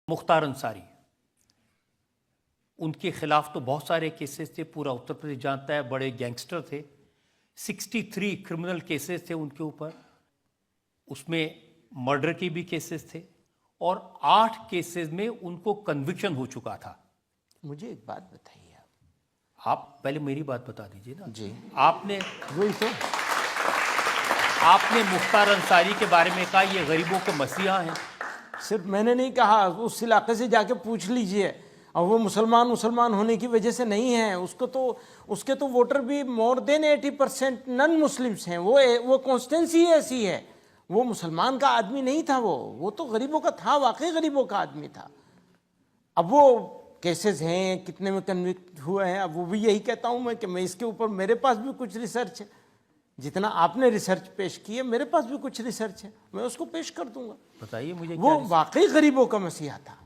मुख्तार अंसारी, उनके खिलाफ तो बहुत सारे केसेस थे, पूरा उत्तर प्रदेश जानता है, बड़े गैंगस्टर थे। 63 क्रिमिनल केसेस थे उनके ऊपर, उसमें मर्डर के भी केसेस थे और 8 केसेस में उनको कन्विक्शन हो चुका था। मुझे एक बात बताइए, आप पहले मेरी बात बता दीजिए ना जी। आपने वही तो आपने मुख्तार अंसारी के बारे में कहा ये गरीबों के मसीहा हैं। सिर्फ मैंने नहीं कहा, उस इलाके से जाके पूछ लीजिए, और वो मुसलमान होने की वजह से नहीं है। उसके तो वोटर भी मोर देन 80% नॉन मुस्लिम्स हैं। वो कॉन्स्टेंसी ऐसी है, वो मुसलमान का आदमी नहीं था, वो तो गरीबों का था, वाकई गरीबों का आदमी था। अब वो केसेस हैं, कितने में कन्विक्ट हुए हैं, अब वो भी यही कहता हूँ मैं कि मैं इसके ऊपर, मेरे पास भी कुछ रिसर्च है, जितना आपने रिसर्च पेश की है मेरे पास भी कुछ रिसर्च है, मैं उसको पेश कर दूंगा। बताइए मुझे, वो वाकई गरीबों का मसीहा था।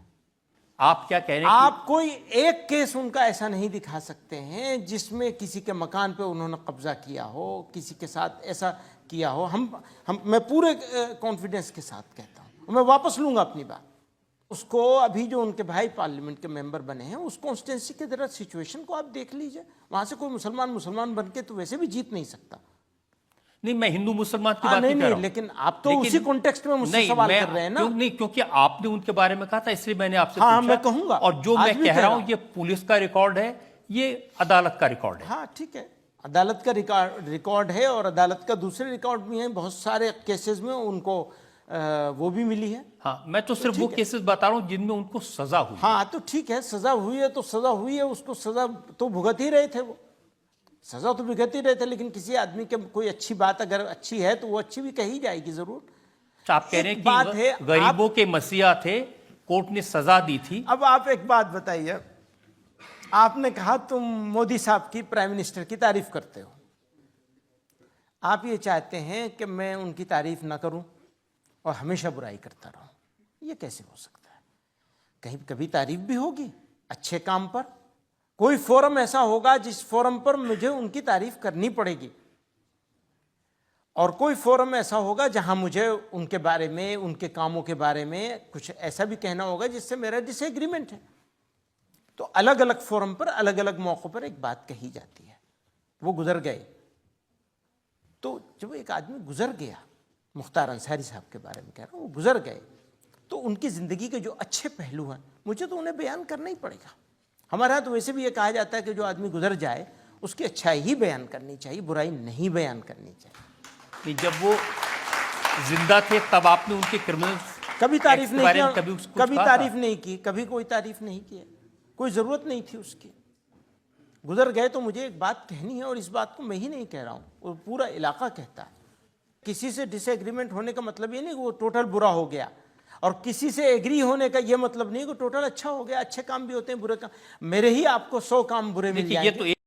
आप क्या कह रहे हैं? आप कोई एक केस उनका ऐसा नहीं दिखा सकते हैं जिसमें किसी के मकान पे उन्होंने कब्जा किया हो, किसी के साथ ऐसा किया हो। मैं पूरे कॉन्फिडेंस के साथ कहता हूँ, मैं वापस लूंगा अपनी बात। उसको अभी जो उनके भाई पार्लियामेंट के मेंबर बने हैं, उस कॉन्स्टिट्यूंसी के जरा सिचुएशन को आप देख लीजिए। वहां से कोई मुसलमान बन के तो वैसे भी जीत नहीं सकता। नहीं, मैं हिंदू मुसलमान की बात नहीं कर रहा हूं। लेकिन आप तो उसी कॉन्टेक्स्ट में मुझसे सवाल कर रहे हैं ना। नहीं, क्योंकि आपने उनके बारे में कहा था, इसलिए मैंने आपसे पूछा। मैं कहूंगा, और जो मैं कह रहा हूं ये पुलिस का रिकॉर्ड है, ये अदालत का रिकॉर्ड है। हाँ ठीक है, अदालत का रिकॉर्ड है, और अदालत का दूसरे रिकॉर्ड भी है। बहुत सारे केसेस में उनको वो भी मिली है। हाँ, मैं तो सिर्फ वो केसेस बता रहा हूं जिनमें उनको सजा हुई। हाँ तो ठीक है, सजा हुई है तो सजा हुई है, उसको सजा तो भुगत ही रहे थे, वो सजा तो भुगत ही रहे थे। लेकिन किसी आदमी के कोई अच्छी बात अगर अच्छी है तो वो अच्छी भी कही जाएगी जरूर। आप कह रहे हैं कि गरीबों के मसीहा थे, कोर्ट ने सजा दी थी। अब आप एक बात बताइए, आपने कहा तुम मोदी साहब की, प्राइम मिनिस्टर की तारीफ करते हो, आप ये चाहते हैं कि मैं उनकी तारीफ ना करूं और हमेशा बुराई करता रहूं, ये कैसे हो सकता है? कहीं कभी तारीफ भी होगी अच्छे काम पर, कोई फोरम ऐसा होगा जिस फोरम पर मुझे उनकी तारीफ करनी पड़ेगी, और कोई फोरम ऐसा होगा जहां मुझे उनके बारे में, उनके कामों के बारे में कुछ ऐसा भी कहना होगा जिससे मेरा डिसएग्रीमेंट है। तो अलग अलग फोरम पर, अलग अलग मौकों पर एक बात कही जाती है। वो गुजर गए, तो जब एक आदमी गुजर गया, मुख्तार अंसारी साहब के बारे में कह रहा हूं, वो गुजर गए, तो उनकी जिंदगी के जो अच्छे पहलू हैं मुझे तो उन्हें बयान करना ही पड़ेगा। हमारे यहाँ तो वैसे भी ये कहा जाता है कि जो आदमी गुजर जाए उसकी अच्छाई ही बयान करनी चाहिए, बुराई नहीं बयान करनी चाहिए। जब वो जिंदा थे तब आपने उनके क्रिमिनल कभी तारीफ नहीं की, कभी तारीफ नहीं की, कभी कोई तारीफ नहीं की, कोई जरूरत नहीं थी उसकी। गुजर गए तो मुझे एक बात कहनी है, और इस बात को मैं ही नहीं कह रहा हूँ, वो पूरा इलाका कहता है। किसी से डिसएग्रीमेंट होने का मतलब ये नहीं कि वो टोटल बुरा हो गया, और किसी से एग्री होने का ये मतलब नहीं कि टोटल अच्छा हो गया। अच्छे काम भी होते हैं, बुरे काम, मेरे ही आपको 100 काम बुरे मिल जाएंगे।